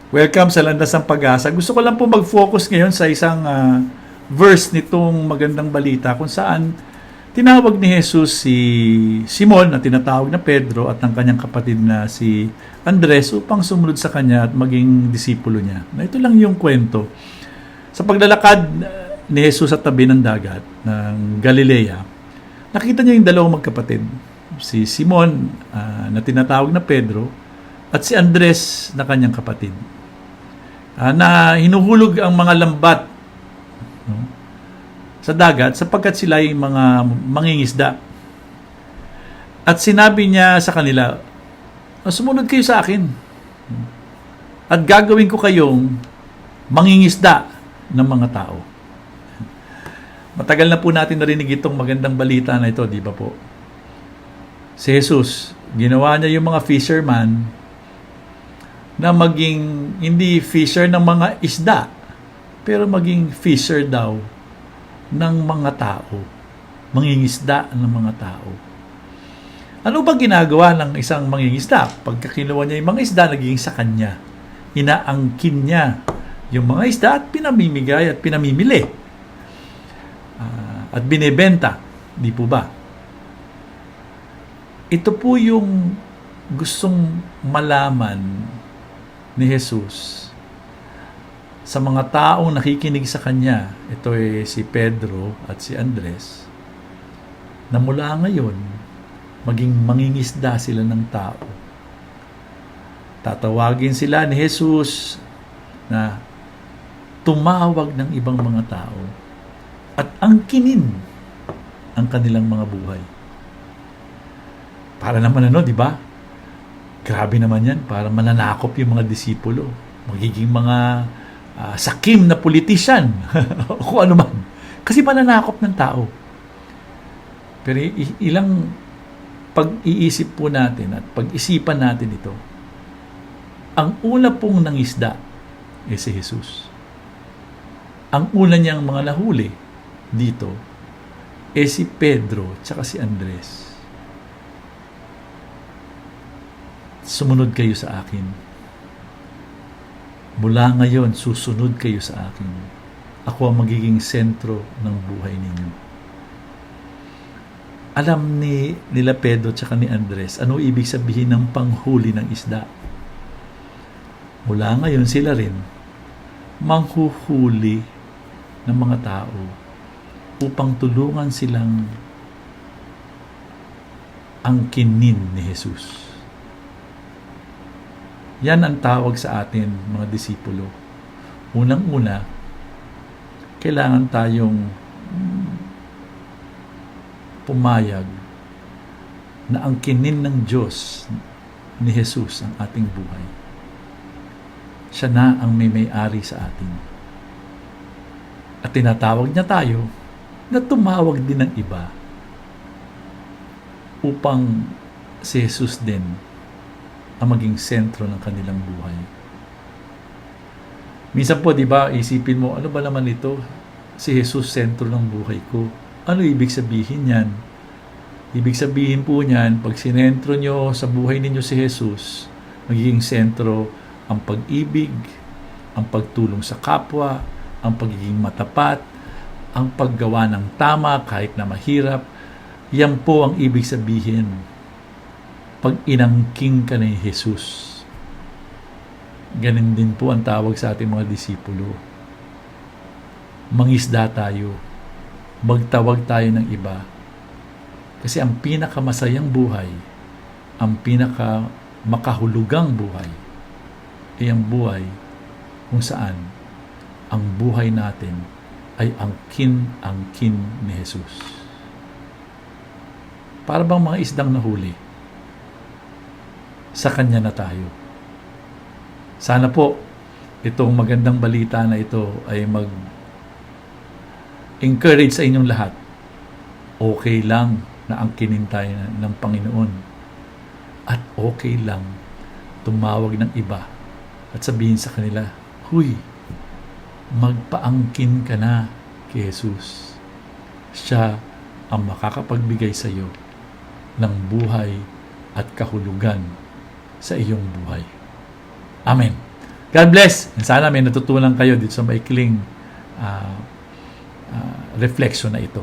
Welcome sa Landas ng Pag-asa. Gusto ko lang po mag-focus ngayon sa isang verse nitong magandang balita kung saan tinawag ni Jesus si Simon na tinatawag na Pedro at ang kanyang kapatid na si Andres upang sumunod sa kanya at maging disipulo niya. Na ito lang yung kwento. Sa paglalakad ni Jesus sa tabi ng dagat ng Galilea, nakita niya yung dalawang magkapatid. Si Simon na tinatawag na Pedro at si Andres na kanyang kapatid. Na hinuhulog ang mga lambat sa dagat sapagkat sila ay mga mangingisda. At sinabi niya sa kanila, sumunod kayo sa akin at gagawin ko kayong mangingisda ng mga tao. Matagal na po natin narinig itong magandang balita na ito, di ba po? Si Jesus, ginawa niya yung mga fisherman na maging hindi fisher ng mga isda, pero maging fisher daw ng mga tao. Mangingisda ng mga tao. Ano ba ginagawa ng isang mangingisda? Pagka kinuha niya yung mga isda, naging sa kanya. Inaangkin niya yung mga isda at pinamimigay at pinamimili. At binebenta. Di po ba? Ito po yung gustong malaman ni Jesus sa mga taong nakikinig sa kanya. Ito ay si Pedro at si Andres, na mula ngayon maging mangingisda sila ng tao. Tatawagin sila ni Jesus na tumawag ng ibang mga tao at angkinin ang kanilang mga buhay. Para naman di ba? Grabe naman yan, para mananakop yung mga disipulo. Magiging mga sakim na politician. Kung ano man. Kasi mananakop ng tao. Pero ilang pag-iisip po natin at pag-isipan natin ito, ang una pong nangisda ay si Jesus. Ang una niyang mga nahuli dito ay si Pedro at si Andres. Sumunod kayo sa akin. Mula ngayon, susunod kayo sa akin. Ako ang magiging sentro ng buhay ninyo. Alam nila Pedro at ni Andres, ano ibig sabihin ng panghuli ng isda? Mula ngayon, sila rin manghuhuli ng mga tao upang tulungan silang angkinin ni Jesus. Yan ang tawag sa atin, mga disipulo. Unang-una, kailangan tayong pumayag na angkinin ng Diyos ni Jesus ang ating buhay. Siya na ang may-ari sa atin. At tinatawag niya tayo na tumawag din ng iba upang si Jesus din ang maging sentro ng kanilang buhay. Minsan po, di ba, isipin mo, ano ba naman ito? Si Jesus, sentro ng buhay ko. Ano ibig sabihin yan? Ibig sabihin po niyan, pag sinentro nyo sa buhay ninyo si Jesus, magiging sentro ang pag-ibig, ang pagtulong sa kapwa, ang pagiging matapat, ang paggawa ng tama kahit na mahirap. Yan po ang ibig sabihin pag inangking ka ni Jesus. Ganun din po ang tawag sa ating mga disipulo. Mangisda tayo. Magtawag tayo ng iba. Kasi ang pinakamasayang buhay, ang pinakamakahulugang buhay, ay ang buhay kung saan ang buhay natin ay angkin ni Jesus. Para bang mga isdang nahuli, sa Kanya na tayo. Sana po, itong magandang balita na ito ay mag-encourage sa inyong lahat. Okay lang na angkinin tayo ng Panginoon. At okay lang tumawag ng iba at sabihin sa kanila, huy, magpaangkin ka na kay Jesus. Siya ang makakapagbigay sa iyo ng buhay at kahulugan sa iyong buhay. Amen. God bless. Sana may natutunan kayo dito sa maikling reflection na ito.